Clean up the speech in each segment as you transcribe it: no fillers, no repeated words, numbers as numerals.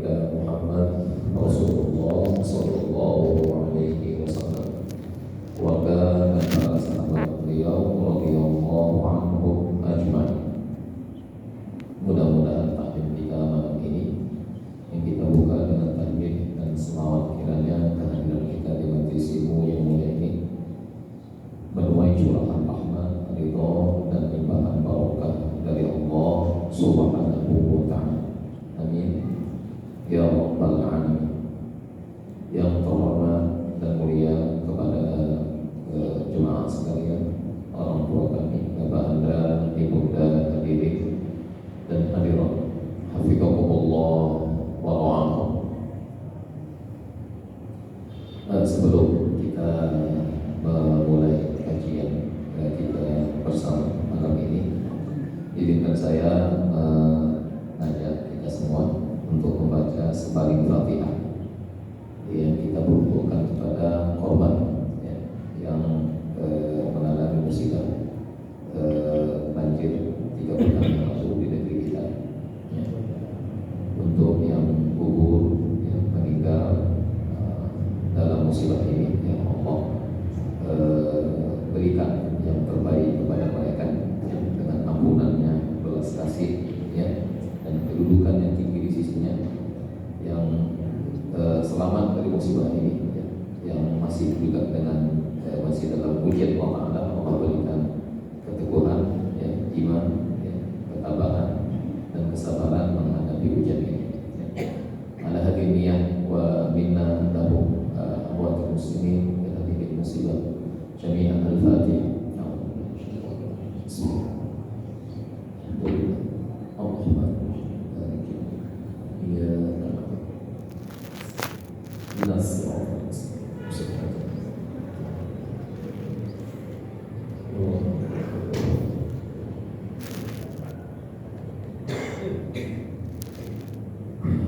baginda Muhammad Rasulullah sallallahu alaihi wasallam wa kana para sahabat beliau radhiyallahu anhum ajma'in. Mudah-mudahan taklim kita malam ini yang kita buka dengan takbir dan selawat kiranya kehadiran kita di majelis ilmu yang mulia ini menuai curahan rahmat, ridha dan limpahan barokah dari Allah Subhanahu wa ta'ala. Amin ya rabbal alamin. Yang terhormat dan mulia kepada jemaah sekalian, orang tua kami, Bapak Anda, Ibunda, hadirin dan hadirat, hafizakumullah wa ra'akum. Sebelum kita memulai kajian kita bersama malam ini, izinkan saya mengajak kita semua untuk membaca sebaring Fatihah yang kita peruntukkan kepada korban yang mengalami musibah banjir 3 bulan yang lalu di negeri kita. Untuk yang gugur, yang meninggal dalam musibah ini, ya Allah berikan yang terbaik kepada mereka dengan ampunannya, belas kasih, ya, dan kedudukan yang tinggi di sisinya, yang selamat dari musibah ini, ya, yang masih juga dengan masih dalam ujian Allah berikan keteguhan, ya, iman, ya, ketabahan dan kesabaran menghadapi ujian ini. Ala hadiniyah wa minna lahu amwatul muslimin wa hadhihi musibah jami'an al-fatihah.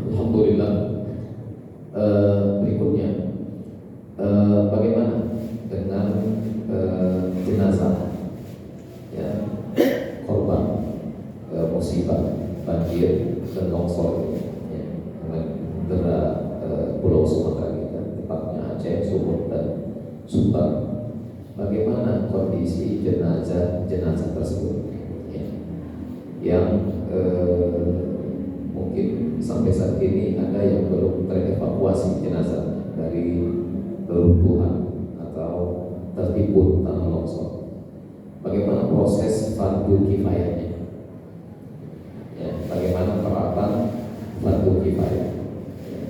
Alhamdulillah. Berikutnya, bagaimana dengan jenazah, ya, korban musibah banjir dan longsor, ya, negara Pulau Sumatera kita, tepatnya Aceh, Sumut dan Sumbar. Bagaimana kondisi jenazah tersebut, ya, yang mungkin sampai saat ini ada yang belum terevakuasi jenazah dari reruntuhan atau tertimbun tanah longsor. Bagaimana proses fardu kifayahnya? Ya, bagaimana perataan fardu kifayah, ya,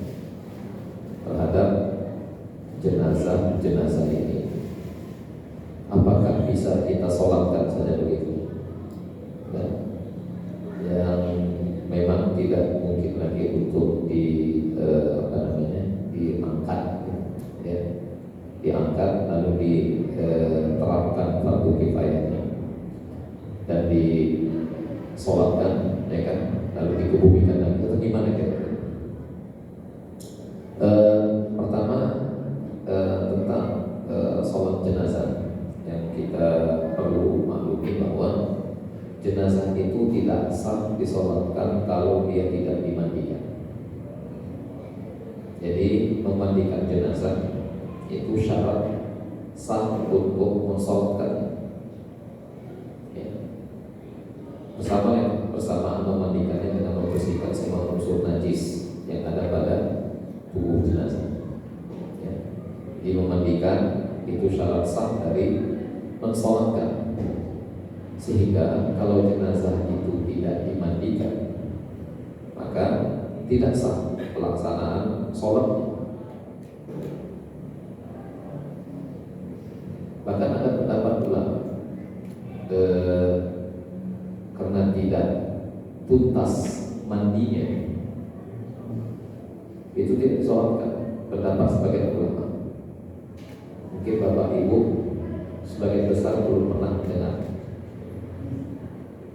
terhadap jenazah ini? Apakah bisa kita sholatkan saja begitu? Ya, yang memang tidak mungkin lagi untuk diangkat, ya, diangkat lalu diterapkan fardu kifayahnya dan disolatkan, ya kan, lalu dikebumikan lagi, atau gimana kira-kira? Pertama, tentang sholat jenazah, yang kita perlu maklumi bahwa jenazah itu tidak sah disolatkan kalau dia tidak dimandikan. Jadi memandikan jenazah itu syarat sah untuk mensolatkan. Ya. Bersamaan memandikannya dengan membersihkan semua unsur najis yang ada pada tubuh jenazah. Ya. Jadi memandikan itu syarat sah dari mensolatkan. Sehingga kalau jenazah itu tidak dimandikan, maka tidak sah pelaksanaan sholat. Bahkan ada pendapat ulama, karena tidak tuntas mandinya, itu tidak disolatkan. Pendapat sebagian ulama. Mungkin Bapak Ibu sebagian besar belum pernah mendengar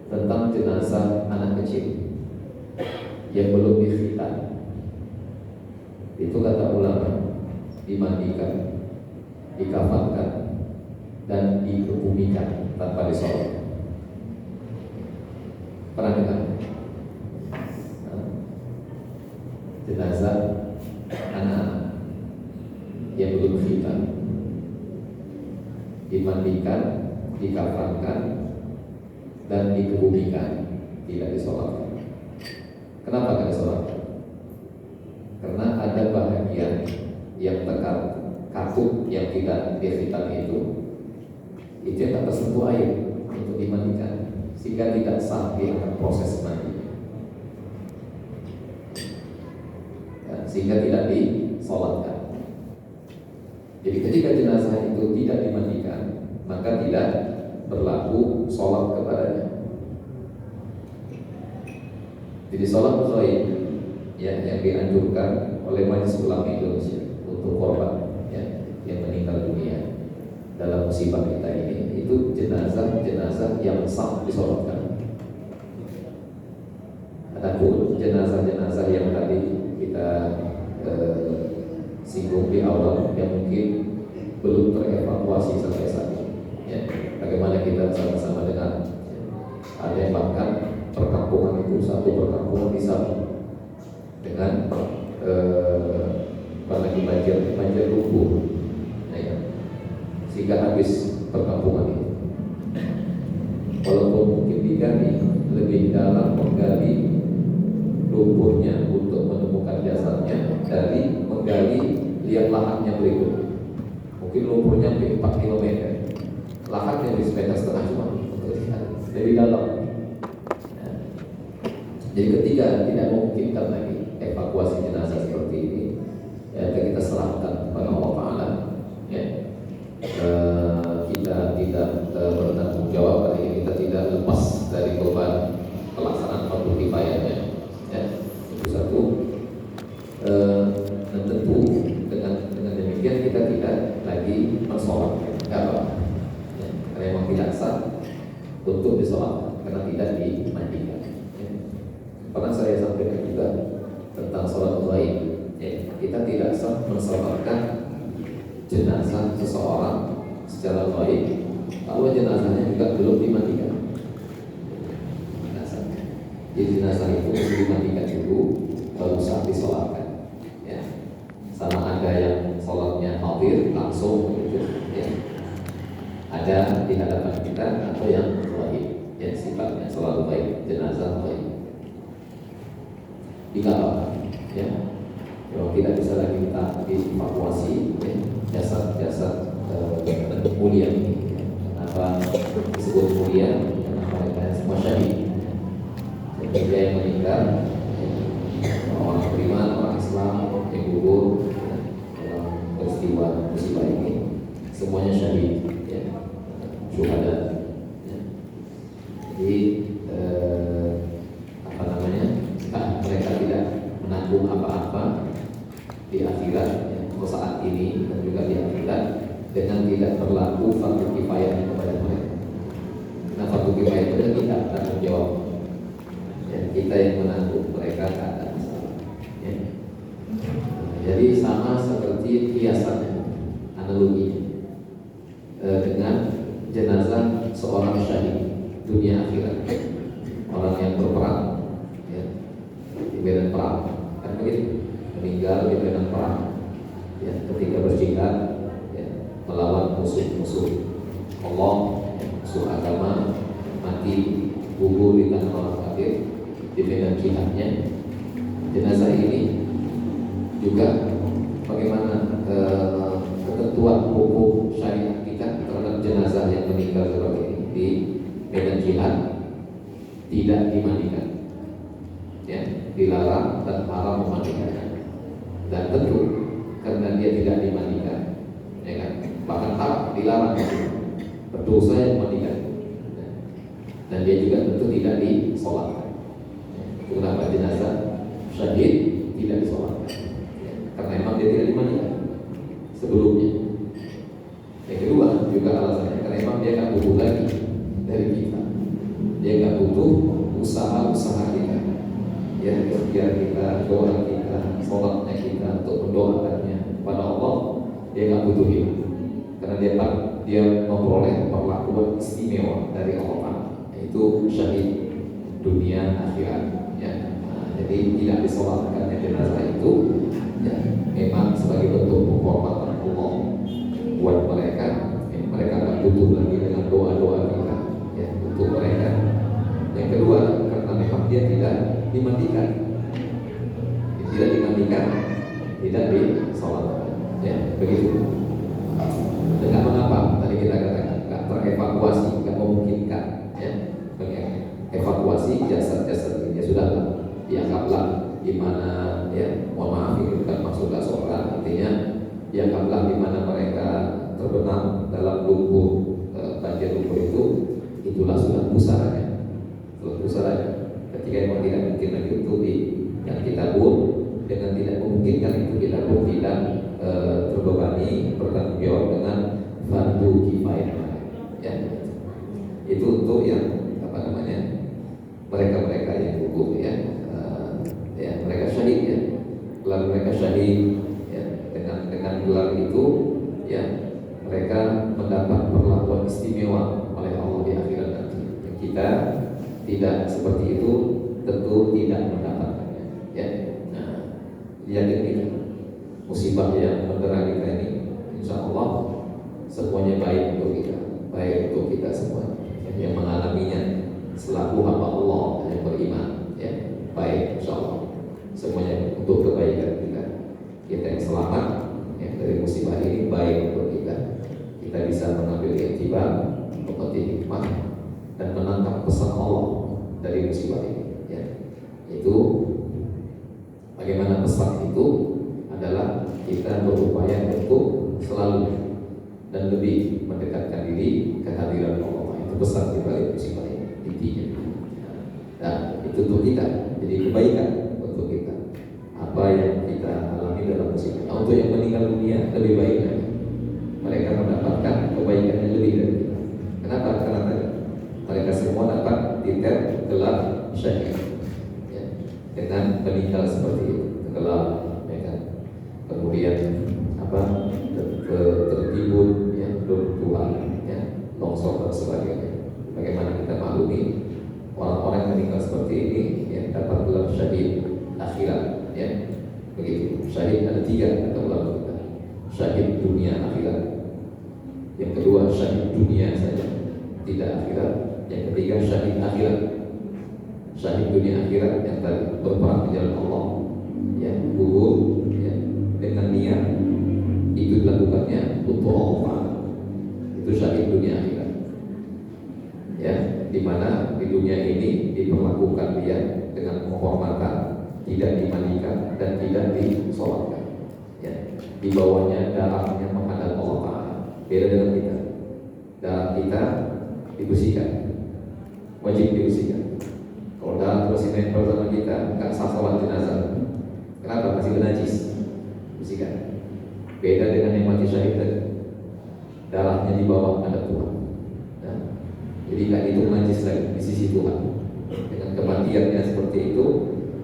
tentang jenazah anak kecil yang belum dikhitan. Itu kata ulama, dimandikan, dikafankan, dan dikebumikan tanpa disolat. Pernah dengar? jenazah anak yang belum khitan, dimandikan, dikafankan, dan dikebumikan, tidak disolatkan. Kenapa tidak disolatkan? Karena ada bahagian yang tekan katut yang tidak dikhitan itu tak tersentuh air untuk dimandikan, sehingga tidak sah dilakukan proses mandi, sehingga tidak disolatkan. Jadi ketika jenazah itu tidak dimandikan, maka tidak berlaku sholat kepadanya. Jadi sholat ghaib ya, yang dianjurkan oleh Majelis Ulama Indonesia untuk korban ya, yang meninggal dunia dalam musibah kita ini, itu jenazah yang sah disolatkan. Adapun jenazah yang tadi kita singgung di awal, yang mungkin belum terevakuasi sampai saat ini ya, bagaimana kita sama-sama dengar ya, ada yang bahkan perkampungan itu, satu perkampungan disapu dengan apalagi banjir lumpur ya, sehingga habis perkampungan itu. Walaupun mungkin digali lebih dalam, menggali lumpurnya untuk menemukan jasadnya dari menggali lihat lahannya berikut. Mungkin lumpurnya 4 km, lahannya di semeter setengah cuma untuk lihat dari dalam. Ya. Jadi ketika tidak memungkinkan lagi evakuasi jenazah seperti ini, ya kita serahkan kepada Allah Taala. Ya. Kita tidak bertanggung jawab, kita tidak lepas dari beban pelaksanaan fardu kifayahnya. Ya, itu satu. Dan tentu dengan demikian kita tidak lagi mensolatkan, apa? Ya, karena memang tidak sah untuk disolatkan karena tidak dimandikan. Ya. Pernah saya sampaikan juga tentang sholat ghaib. Ya, kita tidak sah mensolatkan jenazah seseorang secara ghaib kalau jenazahnya juga belum dimandikan. Jadi jenazah itu harus dimandikan dulu, baru sah disolatkan. Ya. Sama ada yang sholatnya hadir langsung gitu, ya. Ada di hadapan kita atau yang ghaib, yang sifatnya sholat ghaib, jenazah ghaib. Dikatakan, ya, kalau tidak bisa lagi kita dievakuasi, ya, jasad mulia ini, apa disebut mulia, apa mereka semua syahid. Dia yang meninggal, orang beriman, orang Islam yang gugur dalam peristiwa musibah ini, semuanya syahid, ya, syuhada. Ya. Jadi mereka tidak menanggung apa-apa di akhirat, ya, untuk saat ini dan juga di akhirat, dengan tidak berlaku fardu kifayah kepada mereka. Nah, fardu kifayah itu tidak tanggung jawab. Kita yang menanggung, mereka tak ada masalah. Ya. Jadi sama seperti kiasannya, analoginya dengan jenazah seorang syahid dunia akhirat, orang yang berperang, ya, di medan perang, kan begitu, meninggal di medan perang, ya, ketika berjihad, ya, melawan musuh-musuh Allah, ya, musuh agama, mati gugur di tangan orang kafir di medan jihadnya. Jenazah ini juga bagaimana ketentuan hukum syariat kita terhadap jenazah yang meninggal seperti ini di medan jihad tidak dimandikan, ya, dilarang dan haram memandikannya. Dan tentu karena dia tidak dimandikan, ya kan, bahkan haram, dilarang, berdosa yang memandikan, dan dia juga tentu tidak disolatkan. Kenapa jenazah syahid tidak disolatkan? Ya, karena memang dia tidak dimandikan sebelumnya. Yang kedua juga alasannya karena memang dia nggak butuh lagi dari kita. Dia nggak butuh usaha kita. Ya, biar kita doa kita, sholatnya kita untuk mendoakannya kepada Allah, dia nggak butuh itu. Karena dia memperoleh perlakuan istimewa dari Allah, yaitu syahid dunia akhirat. Ya, nah, Jadi tidak disolatkannya jenazah itu ya, memang sebagai bentuk penghormatan Allah buat mereka. Mereka nggak butuh lagi dengan doa-doa kita ya, untuk mereka. Yang kedua, karena memang dia tidak dimandikan, tidak disolatkan ya, begitu. Dengan mengapa tadi kita katakan nggak terevakuasi, nggak memungkinkan ya, mengevakuasi jasad-jasad ini. Ya sudahlah, dianggaplah di mana ya, mohon maaf itu bukan maksud sholat, artinya dianggaplah di mana mereka terbenam dalam lumpur, banjir lumpur itu, itulah sudah pusaranya. Ketika memang tidak mungkin lagi untuk yang kita pun dengan tidak memungkinkan itu, kita pun tidak terbebani bertanggung jawab dengan fardu kifayah ya. Itu untuk yang mereka yang gugur ya, mereka syahid ya, gelar mereka syahid ya, dengan gelar itu ya, mereka mendapat perlakuan istimewa oleh Allah di akhirat nanti. Kita tidak seperti itu, tentu tidak mendapatkannya ya. Nah, yakin kita musibah yang mendera kita ini, insya Allah semuanya baik untuk kita semua yang mengalaminya selaku hamba Allah yang beriman ya, baik insya Allah semuanya untuk kebaikan kita yang selamat ya, dari musibah ini baik untuk kita bisa mengambil iktibar, memetik hikmah dan menangkap pesan Allah dari musibah ini ya. Itu bagaimana pesan itu adalah kita berupaya untuk selalu dan lebih mendekatkan diri kehadiran Allah. Itu pesan di balik musibah ini intinya. Nah, itu untuk kita, jadi kebaikan untuk kita. Apa yang kita alami dalam musibah. Nah, untuk yang meninggal dunia lebih baik lagi. Mereka mendapatkan kebaikan yang lebih dari kita. Kenapa? Karena mereka semua dapat diter gelar syahid ya, dengan meninggal seperti itu, gelar ya kan. Kemudian tertimbun ya, bertuhan ya, longsor dan sebagainya. Bagaimana kita maklumi orang-orang yang meninggal seperti ini ya, dapat gelar syahid akhirat ya, begitu. Syahid ada 3 kata ulama kita, syahid dunia akhirat. Yang kedua syahid dunia saja, tidak akhirat. Yang ketiga syahid akhirat, syahid dunia akhirat yang tadi berperang di jalan Allah ya, gugur ya, dengan niat itu dilakukannya untuk Allah. Itu syahid dunia akhirat ya, dimana di dunia ini diperlakukan dia dengan penghormatan, tidak dimandikan dan tidak disolatkan ya. Di bawahnya darahnya menghadap Allah Ta'ala. Beda dengan kita, darah kita dibersihkan, wajib dibersihkan. Kalau darah terus nempel sama kita, nggak sah sholat jenazah. Kenapa? Masih bernajis, bersihkan. Beda dengan yang mati syahid tadi, darahnya di bawah menghadap Tuhan nah, jadi nggak itu najis lagi di sisi Tuhan. Dengan kematiannya seperti itu,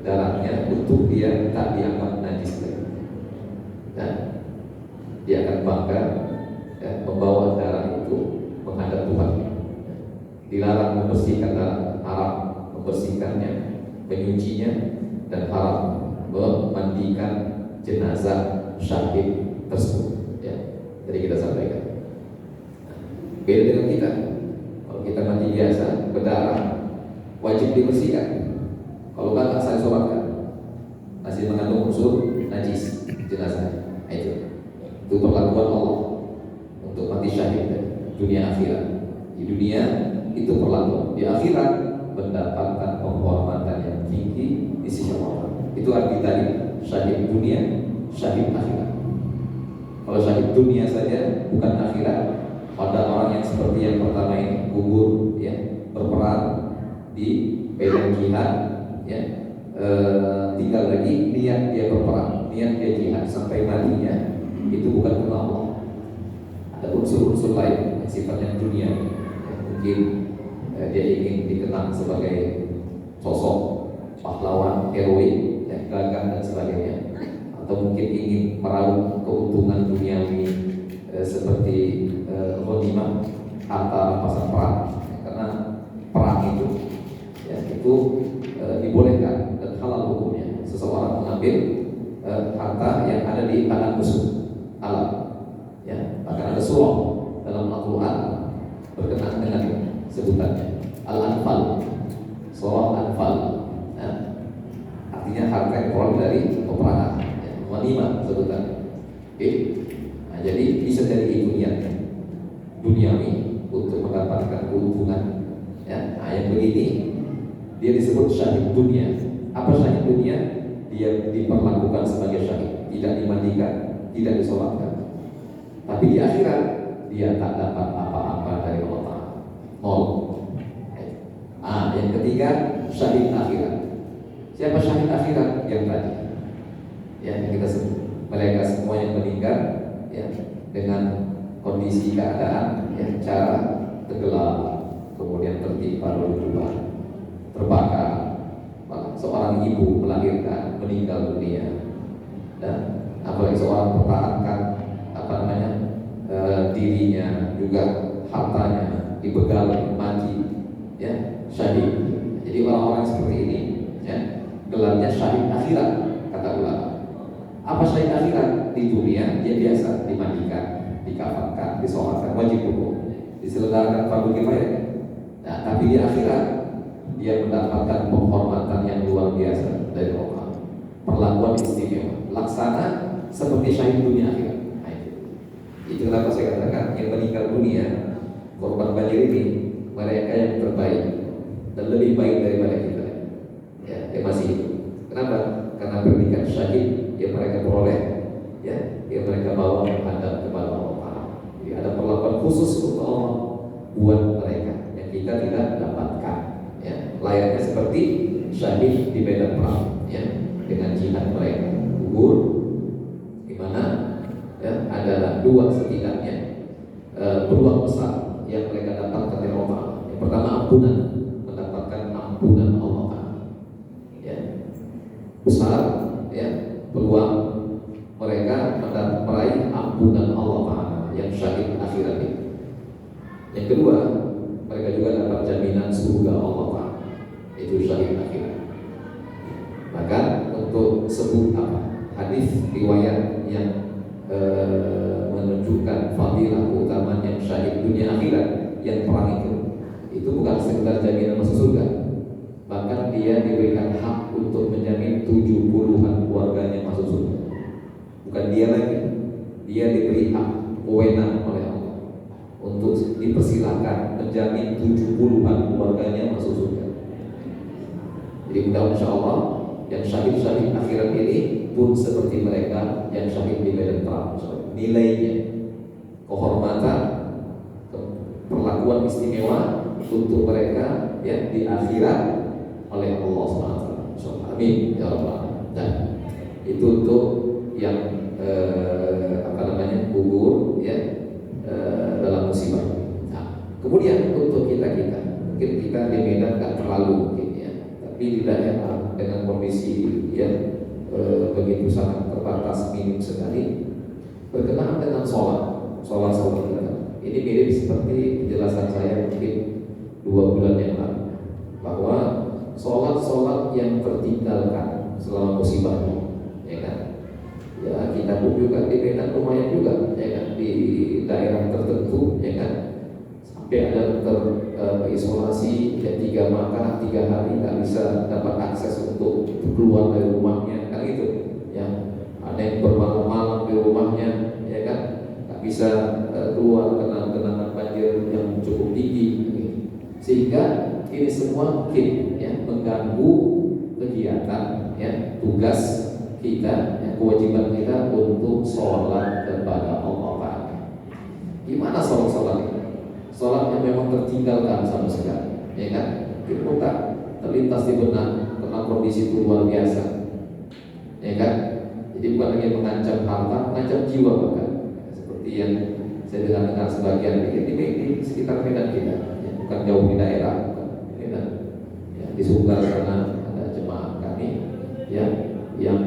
darahnya untuk dia tak dianggap najis lagi dan dia akan bangga ya, membawa darah itu menghadap Tuhan. Dilarang membersihkan darah, haram membersihkannya, menyucinya, dan haram memandikan jenazah syahid tersebut ya. Jadi kita sampaikan beda dengan kita. Kalau kita mati biasa berdarah, wajib dibersihkan. Kalau kan tak saya solatkan, masih mengandung unsur najis jenazah. Itu perlakuan Allah untuk mati syahid dunia akhirat. Di dunia itu perlakuan, di akhirat mendapatkan penghormatan yang tinggi di sisi Allah. Itu arti tadi syahid dunia, syahid akhirat. Kalau syahid dunia saja bukan akhirat, pada orang yang seperti yang pertama ini gugur ya, berperang di medan jihad ya, tinggal lagi niat dia berperang, niat dia jihad sampai matinya, itu bukan karena Allah. Ada unsur-unsur lain yang sifatnya dunia ya, mungkin dia ingin dikenang sebagai sosok pahlawan heroik ya, gagah dan sebagainya, atau mungkin ingin meraup keuntungan duniawi seperti ghanimah, harta rampasan perang ya, karena perang itu ya, itu dibolehkan dan halal hukumnya. harta yang ada di tangan musuh alam. Ya, bahkan ada surah dalam Al-Quran berkenaan dengan sebutannya Al-Anfal, surah Anfal. Ya, artinya harta yang peroleh dari peperangan, ya, ghanimah sebutannya. Oke. Nah, jadi bisa jadi itu niatnya duniawi untuk mendapatkan keuntungan. Ya, nah, yang begini dia disebut syahid dunia. Apa syahid dunia? Dia diperlakukan sebagai syahid, tidak dimandikan, tidak disolatkan. Tapi di akhirat dia tak dapat apa-apa dari Allah Ta'ala. Nol. Yang ketiga syahid akhirat. Siapa syahid akhirat? Yang tadi, ya, yang kita sebut. Mereka semua yang meninggal, ya, dengan kondisi keadaan, ya, cara tenggelam, kemudian tertimpa lubang, terbakar. Seorang ibu melahirkan, meninggal dunia, dan apalagi seorang mempertahankan dirinya, juga hartanya dibegal, mati, ya, syahid. Jadi orang-orang seperti ini, ya, gelarnya syahid akhirat, kata ulama. Apa syahid akhirat? Di dunia dia biasa dimandikan, dikafankan, disolatkan, wajib hukum, diselenggarakan fardu kifayah. Nah, tapi di akhirat dia mendapatkan penghormatan yang luar biasa dari Allah, perlakuan istimewa, laksana seperti syahid dunia akhirat. Nah, itu kenapa saya katakan yang meninggal dunia korban banjir ini mereka yang terbaik dan lebih baik daripada kita, ya, yang masih hidup. Kenapa? Karena predikat syahid yang mereka peroleh, ya, yang mereka bawa menghadap kepada Allah. Jadi ada perlakuan khusus untuk Allah buat mereka yang kita tidak dapatkan, ya, layaknya seperti syahid di medan perang, ya, dengan jihad mereka gugur, di mana, ya, adalah dua setidaknya peluang besar yang mereka dapatkan dari Allah. Yang pertama ampunan, mendapatkan ampunan Allah, ya, besar, ya, peluang mereka meraih ampunan Allah yang syahid akhirat ini. Yang kedua, mereka juga dapat jaminan surga Allah, itu syahid akhirat. Maka untuk sebut hadis riwayat yang menunjukkan fadilah keutamaan yang syahid dunia akhirat yang perang itu bukan sekedar jaminan masuk surga, bahkan dia diberikan hak untuk menjamin 70-an keluarganya masuk surga. Bukan dia lagi, dia diberi hak wewenang oleh Allah untuk dipersilahkan menjamin 70-an keluarganya masuk surga. Jadi mudah-mudahan insya Allah yang syahid-syahid akhirat ini pun seperti mereka yang syahid di medan perang. Nilainya, kehormatan, perlakuan istimewa untuk mereka yang di akhirat oleh Allah SWT. Amin ya Rabbal. Dan itu untuk yang gugur, ya, dalam musibah. Nah, kemudian untuk kita mungkin kita di Medan nggak terlalu mungkin, ya, tapi di daerah dengan kondisi yang begitu sangat terbatas, minim sekali, berkenaan dengan sholat kita. Ini mirip seperti penjelasan saya mungkin 2 bulan yang lalu, bahwa sholat yang tertinggalkan selama musibah, ya kan? Ya, kita pun juga di Medan lumayan juga, ya kan, di daerah tertentu, ya kan, sampai ada terisolasi, ya, 3 makan 3 hari nggak bisa dapat akses untuk keluar dari rumahnya, kan gitu, ya. Ada yang bermalam-malam di rumahnya, ya kan, nggak bisa keluar karena genangan banjir yang cukup tinggi, sehingga ini semua mungkin, ya, mengganggu kegiatan, ya, tugas kita, ya, kewajiban kita untuk sholat kepada Allah. Gimana sholat ini? Sholat yang memang tertinggalkan sama sekali, ya kan? Kita tak terlintas di benak karena kondisi itu luar biasa, ya kan? Jadi bukan lagi mengancam harta, mengancam jiwa bahkan, seperti yang saya dengar sebagian di sekitar Medan kita, ya, bukan jauh di daerah, Medan, ya, di Sunggal sana ada jemaah kami, ya, yang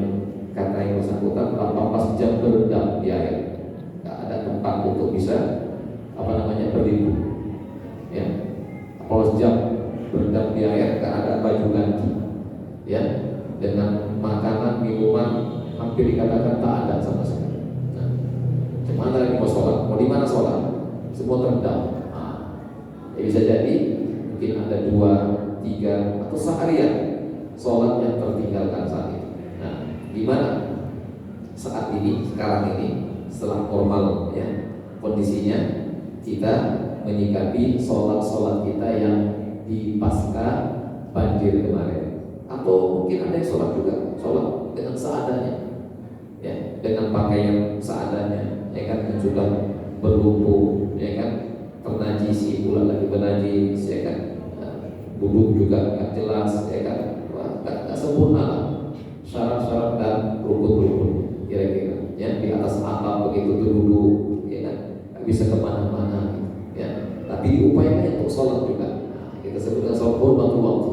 kata yang bersangkutan 18 jam berendam di air, nggak ada tempat untuk bisa berlindung, ya, 18 jam berendam di air, nggak ada baju ganti, ya, dengan makanan minuman hampir dikatakan tak ada sama sekali. Nah, cuman lagi mau sholat, mau di mana sholat? Semua terendam. Ya bisa jadi mungkin ada 2, 3 atau seharian sholat yang tertinggalkan saat itu. Nah, gimana saat ini, sekarang ini, setelah normal ya kondisinya, kita menyikapi sholat kita yang di pasca banjir kemarin, atau mungkin ada yang sholat dengan seadanya, ya, dengan pakaian seadanya, ya kan, yang sudah berlumpur, ya kan, bernajisi pula lagi bernajis, ya kan, duduk juga nggak jelas, ya kan, nggak sempurna lah syarat-syarat dan rukun-rukun kira-kira, ya, di atas atap begitu duduk, ya kan, nggak bisa kemana-mana, ya, tapi diupayakan untuk sholat juga. Kita sebutkan sholat waktu.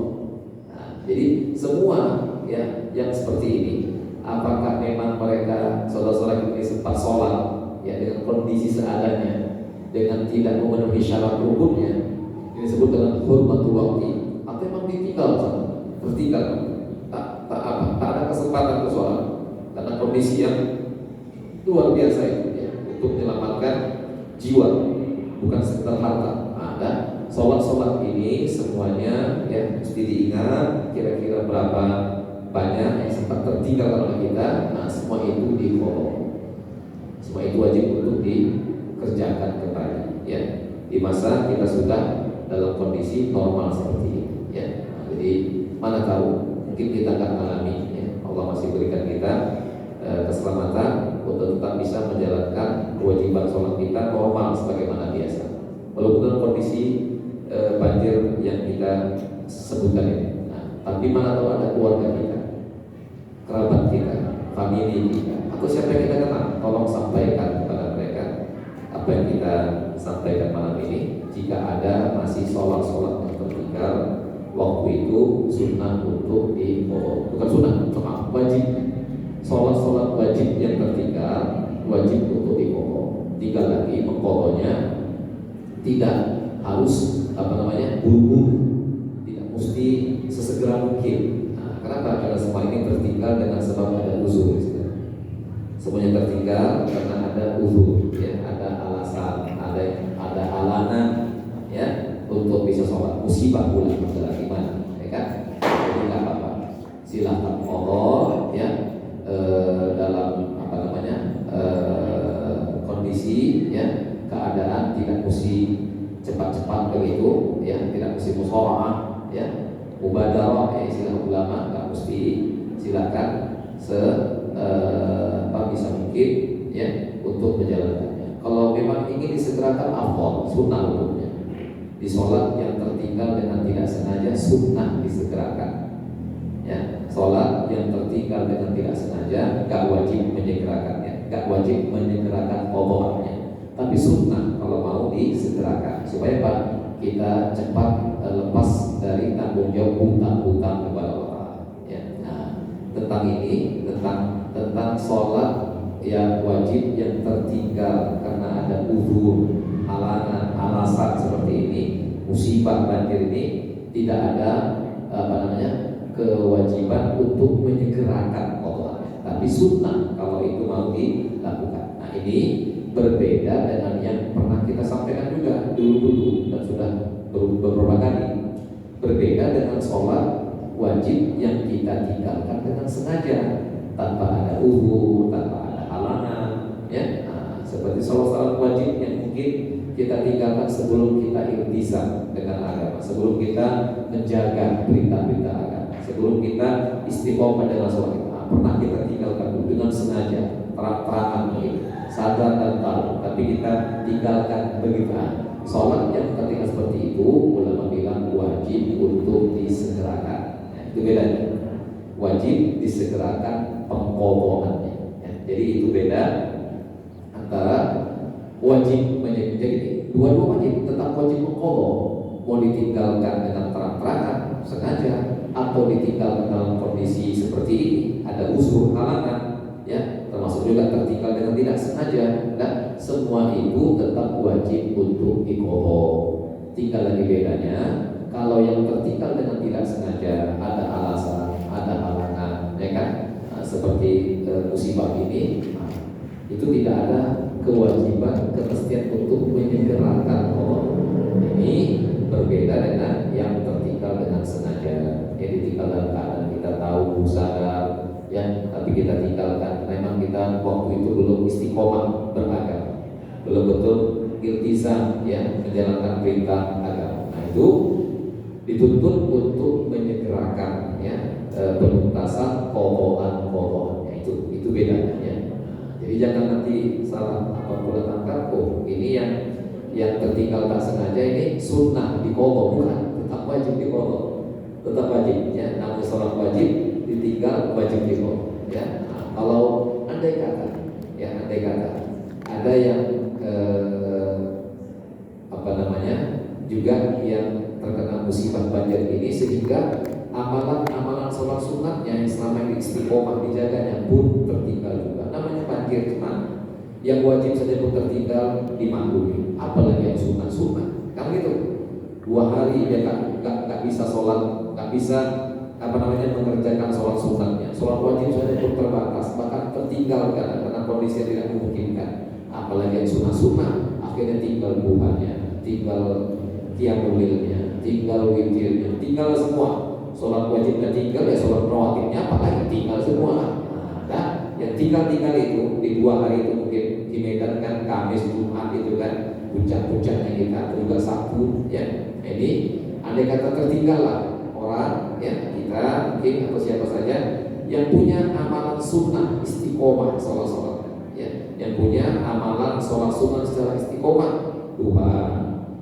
Jadi semua ya yang seperti ini, apakah memang mereka saudara-saudara ini sempat sholat ya dengan kondisi seadanya, dengan tidak memenuhi syarat rukunnya, ini disebut dengan hurmatul waqti, atau memang tertinggal, tak ada kesempatan ke sholat karena kondisi yang luar biasa itu ya, untuk menyelamatkan jiwa, bukan sekedar harta. Ada sholat ini semuanya ya mesti diingat kira-kira berapa banyak yang sempat tertinggal oleh kita. Nah, semua itu difollow, semua itu wajib untuk dikerjakan kembali ya di masa kita sudah dalam kondisi normal seperti ini ya. Nah, jadi mana tahu mungkin kita akan mengalami ya, Allah masih berikan kita keselamatan untuk tetap bisa menjalankan kewajiban sholat kita normal sebagaimana biasa, walaupun dalam kondisi banjir yang kita sebutkan ini. Nah, tapi mana tahu ada keluarga kita, kerabat kita, famili kita, atau siapa yang kita kenal, tolong sampaikan kepada mereka apa yang kita sampaikan malam ini. Jika ada masih sholat yang tertinggal, waktu itu sunnah untuk bukan sunnah, wajib. Sholat wajib yang tertinggal wajib untuk dipokok. Tinggal lagi mengkodoknya, tidak harus buru-buru, tidak mesti sesegera mungkin. Nah, kenapa? Karena semua ini tertinggal dengan sebab ada uzur. Semuanya tertinggal karena ada uzur, ya, ada alasan, ada halangan, ya, untuk bisa sholat. Musibah pula adalah gimana, ya kan? Jadi nggak apa-apa, silahkan qadha, ya, dalam kondisi, ya, keadaan tidak mesti cepat-cepat begitu, ya, tidak mesti musyawarah, ya, mubadarah, ya, istilah ulama, nggak mesti, silakan bisa mungkin, ya, untuk menjalankannya. Kalau memang ingin disegerakan, afdal, sunnah hukumnya. Di sholat yang tertinggal dengan tidak sengaja, sunnah disegerakan. Ya, sholat yang tertinggal dengan tidak sengaja, nggak wajib menyegerakannya, nggak wajib menyegerakan qadha'nya. Tapi sunnah kalau mau disegerakan supaya Pak kita cepat lepas dari tanggung jawab hutang-hutang kepada Allah. Ya. Nah, tentang ini, tentang sholat yang wajib yang tertinggal karena ada uzur, halangan, alasan seperti ini, musibah banjir ini, tidak ada kewajiban untuk menyegerakan qadha'nya. Tapi sunnah kalau itu mau dilakukan. Nah, ini berbeda dengan yang pernah kita sampaikan juga dulu dan sudah beberapa kali. Berbeda dengan sholat wajib yang kita tinggalkan dengan sengaja, tanpa ada uzur, tanpa ada halangan, ya. Nah, seperti sholat wajib yang mungkin kita tinggalkan sebelum kita iltizam dengan agama, sebelum kita menjaga perintah-perintah agama, sebelum kita istiqomah dengan sholat kita. Nah, pernah kita tinggalkan dengan sengaja, terang-terangan begitu, sadar dan tahu, tapi kita tinggalkan begitu. Sholat yang ketika seperti itu, ulama bilang wajib untuk disegerakan. Ya, itu bedanya. Wajib disegerakan pengqadha'annya. Ya, jadi itu beda antara wajib menjadi. Jadi dua-dua wajib, tetap wajib mengqadha. Mau ditinggalkan dengan terang-terangan sengaja atau ditinggalkan dalam kondisi seperti ini, ada uzur, halangan, ya, termasuk juga tertinggal dengan tidak sengaja, dan semua itu tetap wajib untuk diqadha. Tinggal lagi bedanya, kalau yang tertinggal dengan tidak sengaja ada alasan, ada halangan, ya kan, seperti musibah ini, itu tidak ada kewajiban kemestian untuk menyegerakan Allah. Ini berbeda dengan yang tertinggal dengan sengaja, yang ditinggal dalam keadaan kita tahu sadar, ya, tapi kita tinggalkan. Memang kita waktu itu belum istiqomah beragama, belum betul iltizam, ya, menjalankan perintah agama. Nah, itu dituntut untuk menyegerakan, ya, penuntasan kodoan-kodoannya. Itu bedanya, ya. Jadi jangan nanti salah apapun tangkap, oh ini yang tertinggal tak sengaja ini sunnah dikodok, bukan, tetap wajib dikodok, tetap wajib, ya. Namun sholat wajib ditinggal wajib dikodok, ya. Nah, kalau andai kata, ya, andai kata ada yang juga yang terkena musibah banjir ini, sehingga amalan-amalan sholat sunatnya yang selama ini istiqomah dijaganya pun tertinggal juga. Namanya banjir, cuman yang wajib saja pun tertinggal dimaklumi, apalagi yang sunat-sunat. Kan gitu, 2 hari dia nggak bisa sholat, nggak bisa mengerjakan sholat sunatnya. Sholat wajib saja pun terbatas, bahkan tertinggal karena kondisi yang tidak memungkinkan. Apalagi yang sunat-sunat, akhirnya tinggal buahnya, tinggal qiyamul-lailnya, tinggal witirnya, tinggal semua. Sholat wajibnya tinggal, ya sholat rawatibnya apalagi tinggal semua. Nah, yang tinggal itu di 2 hari itu, mungkin di Medan kan Kamis, Jumat itu kan puncak-puncaknya kita, juga Sabtu, ya. Ini andai kata tertinggal lah orang, ya, kita mungkin atau siapa saja yang punya amalan sunnah istiqomah sholat, ya, yang punya amalan sholat sunnah secara istiqomah, duha,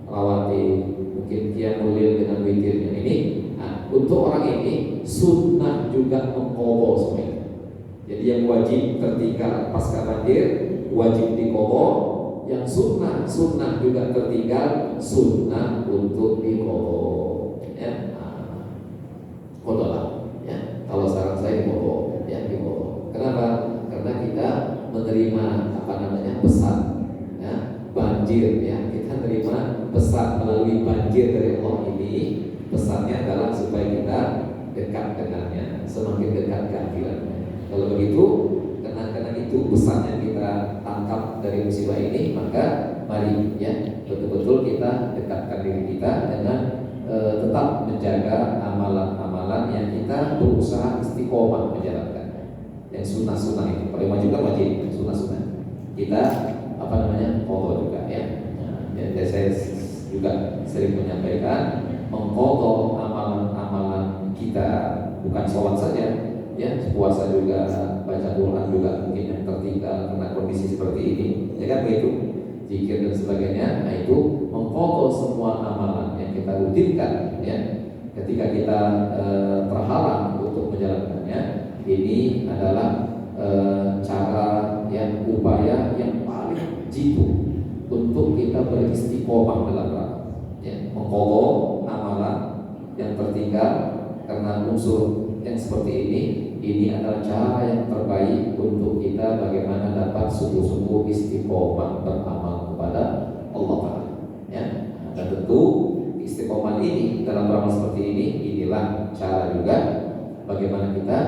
rawatib, mungkin qiyamul lail dengan witirnya ini. Nah, untuk orang ini sunnah juga mengqadha semuanya. Jadi yang wajib tertinggal pasca banjir wajib diqadha, yang sunnah juga tertinggal sunnah untuk diqadha, ya. Qadha, ya. Kalau saran saya diqadha, ya, diqadha. Kenapa? Karena kita menerima pesan, ya, banjir, ya. Kita menerima pesan melalui banjir dari Allah ini. Pesannya adalah supaya kita dekat dengannya, semakin dekat kehadirannya. Kalau begitu, karena itu pesan yang kita tangkap dari musibah ini, maka mari, ya, betul-betul kita dekatkan diri kita dengan tetap menjaga amalan-amalan yang kita berusaha istiqomah menjalankan. Yang sunnah-sunnah itu, paling wajib kan wajib, sunnah-sunnah kita qadha juga, ya. Dan saya juga sering menyampaikan mengqadha amalan-amalan kita, bukan sholat saja, ya, puasa juga, baca Quran juga mungkin yang tertinggal karena kondisi seperti ini, ya kan begitu, zikir dan sebagainya. Nah, itu mengqadha semua amalan yang kita rutinkan, ya, ketika kita terhalang untuk menjalankannya. Ini adalah cara, yang upaya yang paling jitu untuk kita beristiqomah dalam rangka, ya, mengqadha amalan yang tertinggal karena unsur yang seperti ini adalah cara yang terbaik untuk kita bagaimana dapat sungguh-sungguh istiqomah beramal kepada Allah Ta'ala, ya. Dan tentu istiqomah ini dalam beramal seperti inilah cara juga bagaimana kita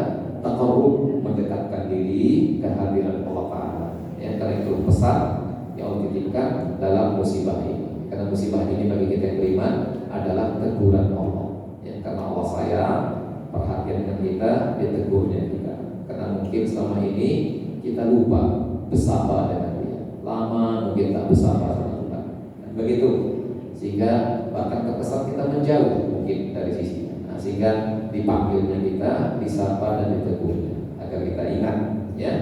taqarrub, mendekatkan diri ke hadirat Allah Ta'ala, ya. Karena itu pesan yang Allah titipkan dalam musibah ini. Karena musibah ini bagi kita yang beriman adalah teguran Allah, ya. Karena Allah sayang, perhatian dengan kita, ditegurnya kita. Karena mungkin selama ini kita lupa bersabar dengan dia, lama mungkin tak bersabar dengan Tuhan. Begitu, sehingga bahkan kekesan kita menjauh mungkin dari sisi. Nah, sehingga dipanggilnya kita, disapa dan ditegurnya, agar kita ingat, ya,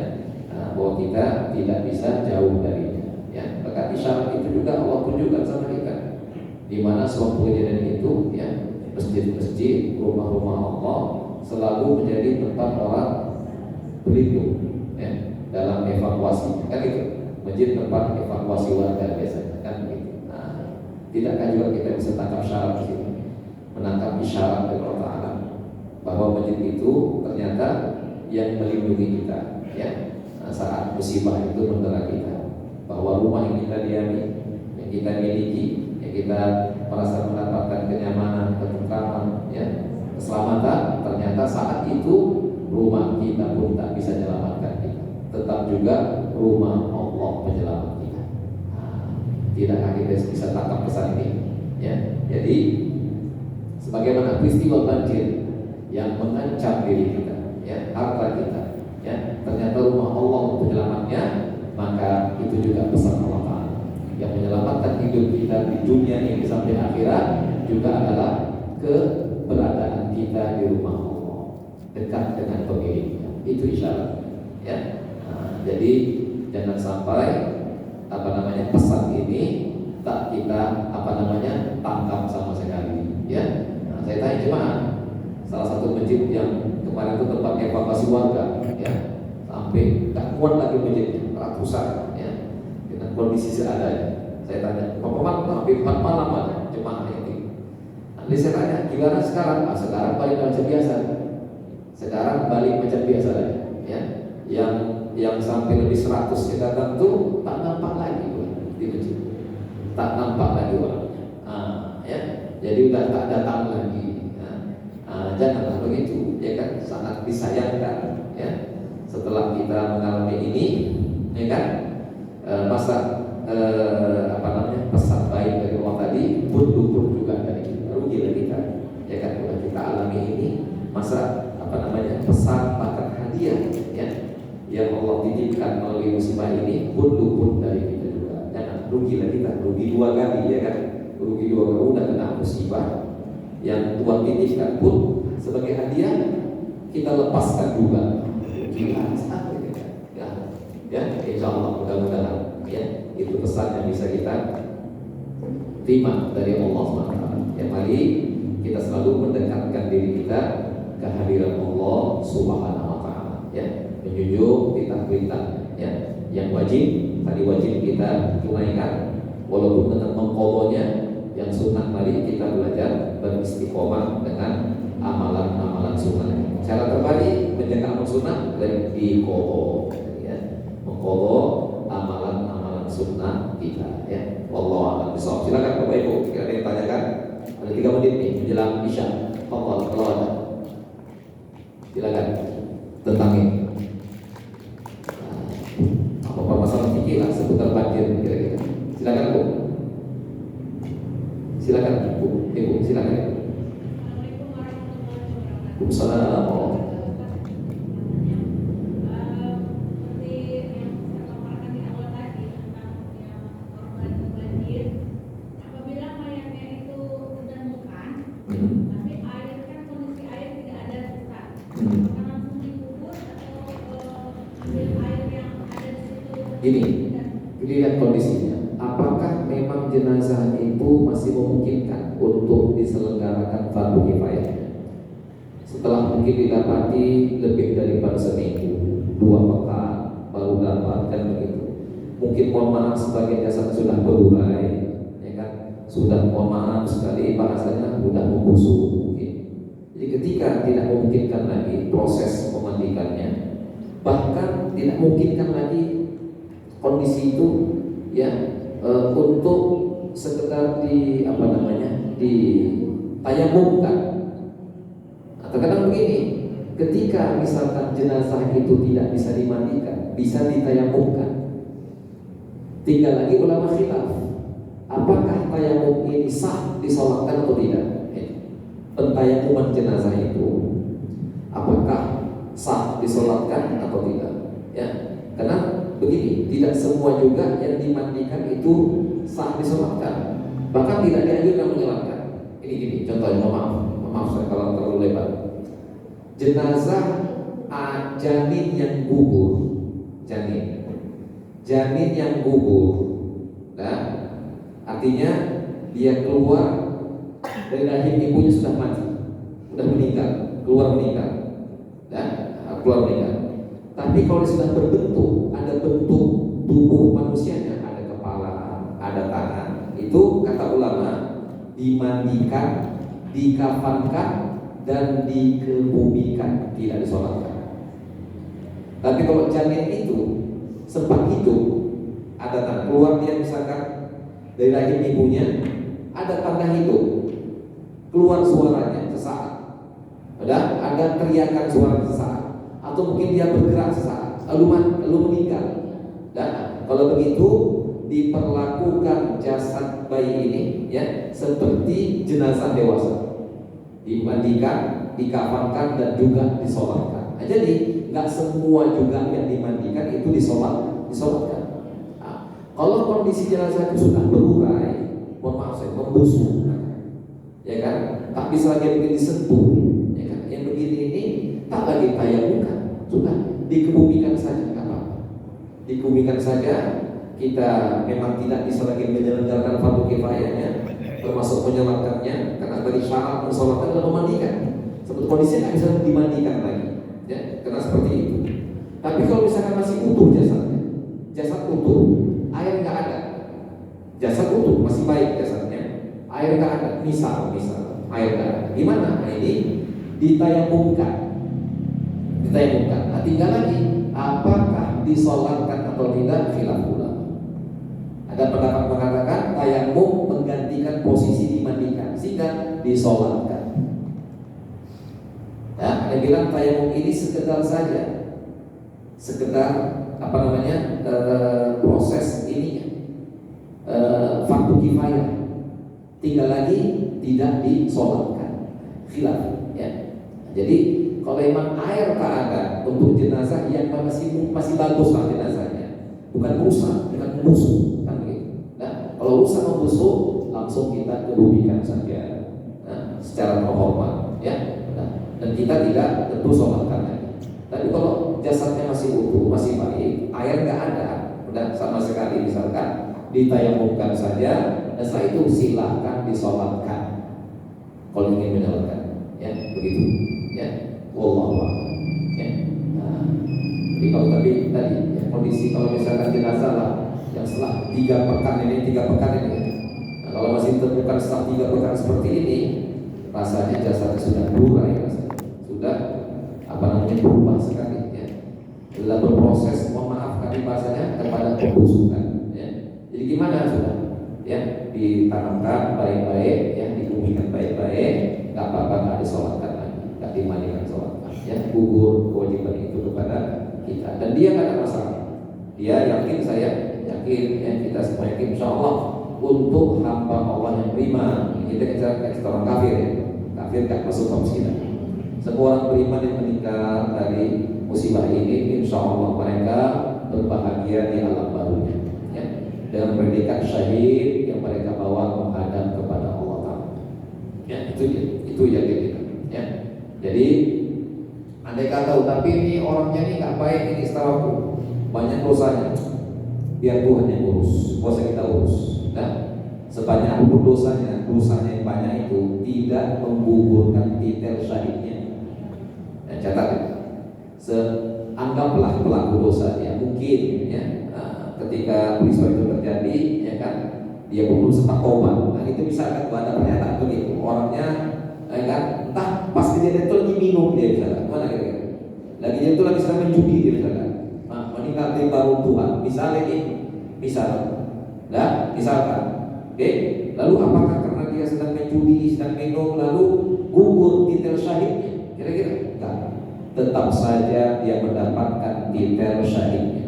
bahwa kita tidak bisa jauh darinya, ya. Bahkan isyarat itu juga Allah tunjukkan sama kita, di mana suatu kejadian itu, ya, masjid-masjid, rumah-rumah Allah selalu menjadi tempat orang berlindung, ya, dalam evakuasi, kan gitu. Masjid tempat evakuasi warga biasanya, kan begitu. Nah, tidakkah juga kita bisa tangkap syarat di sini, menangkap isyarat dari Allah Ta'ala bahwa masjid itu ternyata yang melindungi kita, ya, saat musibah itu menimpa kita, bahwa rumah yang kita diami, yang kita miliki, yang kita merasa mendapatkan kenyamanan, ketentraman, ya, keselamatan, ternyata saat itu rumah kita pun tak bisa menyelamatkan kita. Tetap juga rumah Allah penyelamat kita. Tidakkah kita bisa tangkap pesan ini? Ya, jadi sebagaimana peristiwa banjir yang mengancam diri kita, ya, harta kita, ya, ternyata rumah Allah penyelamatnya, maka itu juga pesan Allah Ta'ala yang menyelamatkan hidup kita di dunia ini sampai akhirat juga adalah keberadaan kita di rumah Allah, dekat dengan pemiliknya. Itu isyarat, ya. Jadi jangan sampai pesan ini tak kita tangkap sama sekali, ya. Saya tanya jemaah, salah satu masjid yang kemarin itu tempat evakuasi warga, ya, sampai tak kuat lagi masjidnya, ratusan, ya, dengan kondisi seadanya. Saya tanya, sampai 4 malam ada jemaah ini. Nanti saya tanya, gimana sekarang? Sekarang balik macam biasa. Sekarang balik macam biasa lagi, ya. Yang sampai lebih 100 kita datang tuh tak nampak lagi di masjid, tak nampak lagi orangnya. Ya, jadi udah tak datang lagi. Janganlah begitu, ya kan, sangat disayangkan, ya. Setelah kita mengalami ini, ya kan, pesan baik dari Allah tadi pun luput juga dari kita, rugilah kita, ya kan. Kalau kita alami ini, masa pesan bahkan hadiah, ya, yang Allah titipkan melalui musibah ini pun luput dari kita juga. Jangan, rugilah kita, rugi 2 kali, ya kan, rugi 2 kali. Udah kena musibah yang Tuhan titipkan pun sebagai hadiah, kita lepaskan juga. Ya, insya Allah mudah-mudahan, ya, itu pesan yang bisa kita terima dari Allah SWT. Ya, mari kita selalu mendekatkan diri kita ke hadirat Allah Subhanahu wa Ta'ala, ya, menjunjung titah-titah, ya, yang wajib kita tunaikan, walaupun dengan mengqadhonya. Yang sunnah, mari kita belajar beristiqomah dengan amalan-amalan sunnah. Cara terbaik menjaga amal sunnah dari diqadho, ya, mengqadho amalan-amalan sunnah kita, ya. Wallahu a'lam bishawab. Silakan Bapak Ibu, jika ada yang tanyakan, ada 3 menit nih menjelang Isya. Fadhal, kalau ada, silakan tentang ini. Apa masalah fikih lah seputar banjir kira-kira. Silakan Bu. Silakan Bu, Ibu, silakan Ibu. Waalaikumsalam. Ini lihat kondisinya. Apakah memang jenazah itu masih memungkinkan untuk diselenggarakan fardu kifayah? Setelah mungkin didapati lebih daripada seminggu, 2 pekan baru dapat, kan begitu. Mungkin mohon maaf sebagian jasad sudah berurai, ya kan, sudah mohon maaf sekali bahasanya sudah membusuk mungkin. Jadi ketika tidak memungkinkan lagi proses memandikannya, bahkan tidak memungkinkan lagi kondisi itu, ya, untuk sekedar ditayamumkan. Terkadang begini, ketika misalkan jenazah itu tidak bisa dimandikan, bisa ditayamumkan, tinggal lagi ulama khilaf, apakah tayamum ini sah disolatkan atau tidak? Pentayamuman jenazah itu apakah sah disolatkan atau tidak? Ya, karena begini, tidak semua juga yang dimandikan itu sah disolatkan, bahkan tidak dianjurkan menyolatkan. Ini gini, contohnya, maaf saya kalau terlalu lebar. Jenazah janin yang gugur, janin yang gugur, nah, artinya dia keluar dari rahim ibunya sudah mati, sudah meninggal, keluar meninggal. Tapi kalau dia sudah berbentuk, ada bentuk tubuh manusianya, ada kepala, ada tangan, itu kata ulama dimandikan, dikafankan, dan dikebumikan, tidak disolatkan. Tapi kalau janin itu sempat hidup, ada tanda keluar, dia misalkan dari rahim ibunya, ada tanda hidup, keluar suaranya sesaat, ada teriakan suara sesaat, atau mungkin dia bergerak sesaat lalu meninggal. Dan kalau begitu diperlakukan jasad bayi ini ya seperti jenazah dewasa, dimandikan, dikafankan dan juga disolatkan. Nah, jadi nggak semua juga yang dimandikan itu disolatkan. Nah, kalau kondisi jenazah itu sudah berurai, membusuk, ya kan, tak bisa lagi mungkin disentuh, ya kan, yang begini ini tak lagi tayamumkan, sudah dikebumikan saja, nggak apa-apa. Dikebumikan saja. Kita memang tidak bisa lagi menjalankan fardu kifayahnya, termasuk menyolatkannya, karena tadi syarat mensolatkan adalah memandikan. Seperti kondisinya nggak bisa dimandikan lagi, ya, karena seperti itu. Tapi kalau misalkan masih utuh jasadnya, jasad utuh, air nggak ada, jasad utuh masih baik jasadnya, air nggak ada, misal air nggak ada, gimana? Nah, ini ditayamumkan. Nah, tinggal lagi apakah disolatkan atau tidak, khilaf ulama. Ada pendapat mengatakan tayamum menggantikan posisi dimandikan sehingga disolatkan. Ya, ada bilang tayamum ini sekedar saja, proses ininya, fardu kifayah. Tinggal lagi tidak disolatkan, khilaf. Ya. Jadi kalau memang air tak ada untuk jenazah yang masih bagus lah jenazahnya, bukan rusak, bukan membusuk, kan begitu. Nah, kalau rusak membusuk, langsung kita kebumikan saja, secara terhormat, ya. Dan kita tidak tentu sholatkan lagi. Tapi kalau jasadnya masih utuh, masih baik, air nggak ada, udah sama sekali, misalkan ditayamumkan saja, dan setelah itu silahkan disolatkan kalau ingin menjalankan, ya begitu, ya. Wallahu a'lam. Ya. Nah, jadi kalau tadi ya, kondisi kalau misalkan jenazah lah yang setelah 3 pekan ini, nah, kalau masih ditemukan setelah 3 pekan seperti ini, rasanya jasadnya sudah berurai, sudah berubah sekali, ya. Sudah berproses, mohon maaf kami bahasanya, kepada pembusukan, ya. Jadi gimana sudah, ya, ditanamkan baik-baik, ya, dikumikan baik-baik, nggak apa-apa, nggak disolatkan lagi, nggak dimandikan sholatkan, ya, gugur kewajiban itu kepada kita, dan dia nggak ada masalah. Dia yakin, saya yakin, ya, kita semua yakin, insya Allah untuk hamba Allah yang beriman. Kita orang kafir, ya, kafir nggak masuk kemiskinan. Semua orang beriman yang meninggal dari musibah ini, insya Allah mereka berbahagia di alam barunya, ya, dengan predikat syahid yang mereka bawa menghadap kepada Allah Ta'ala. Ya, itu yang kita, ya. Jadi andai kata, tapi ini orangnya ini nggak baik, ini istilaku, banyak dosanya, biar Tuhan yang urus, kuasa kita urus. Nah, sebanyak apapun dosanya yang banyak itu tidak menggugurkan titel syahidnya. Dan catat, anggaplah pelaku dosa ya, mungkin, ya, ketika peristiwa itu terjadi, ya kan, dia belum sempat tobat. Nah, itu bisa kan ada pernyataan begitu, orangnya, ya kan, entah pas kejadian itu lagi minum dia misalkan, mana kira-kira, lagi dia itu lagi sedang menjudi dia misalkan, meninggal di baru Tuhan, misalnya ini, misalkan, oke, lalu apakah karena dia sedang menjudi, sedang minum, lalu gugur titel syahidnya? Kira-kira enggak. Tetap saja dia mendapatkan titel syahidnya,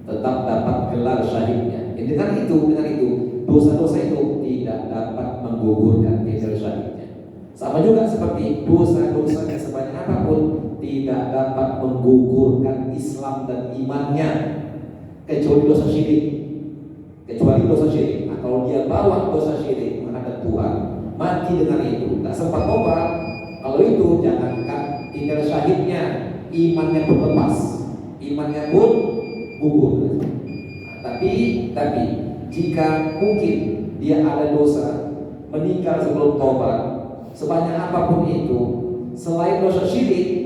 tetap dapat gelar syahidnya. Dengan itu dosa-dosa itu tidak dapat menggugurkan titel syahidnya. Sama juga seperti dosa-dosanya sebanyak apapun tidak dapat menggugurkan Islam dan imannya, kecuali dosa syirik. Nah, kalau dia bawa dosa syirik menghadap Tuhan, mati dengan itu, tak sempat tobat, kalau itu jangankan tinggal syahidnya, imannya pun lepas, imannya pun gugur. Nah, tapi jika mungkin dia ada dosa, meninggal sebelum tobat, sebanyak apapun itu, selain dosa syirik,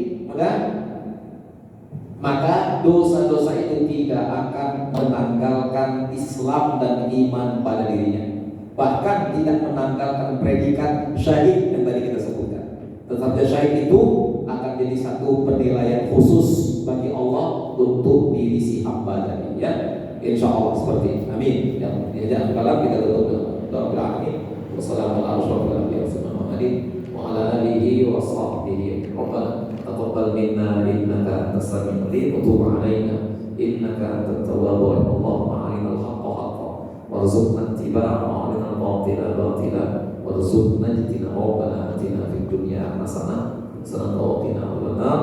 maka dosa-dosa itu tidak akan menanggalkan Islam dan iman pada dirinya, bahkan tidak menanggalkan predikat syahid yang tadi kita sebutkan. Tetapi syahid itu akan jadi satu penilaian khusus bagi Allah untuk diri si hamba tadi, ya. Insya Allah seperti itu. Amin. Ya, jangan kalah, kita tutup doa amin. Wassalamualaikum warahmatullahi wabarakatuh. Wa ala alihi wa sahbihi. taqabbal minna innaka antas samiul alim wa tub 'alaina innaka antat tawwabur rahim. Allahumma arinal haqqa haqqan warzuqna ittiba'ahu wa arinal batila batila warzuqna ijtinaba. Rabbana atina fid dunya hasanah wa qina adzabannar.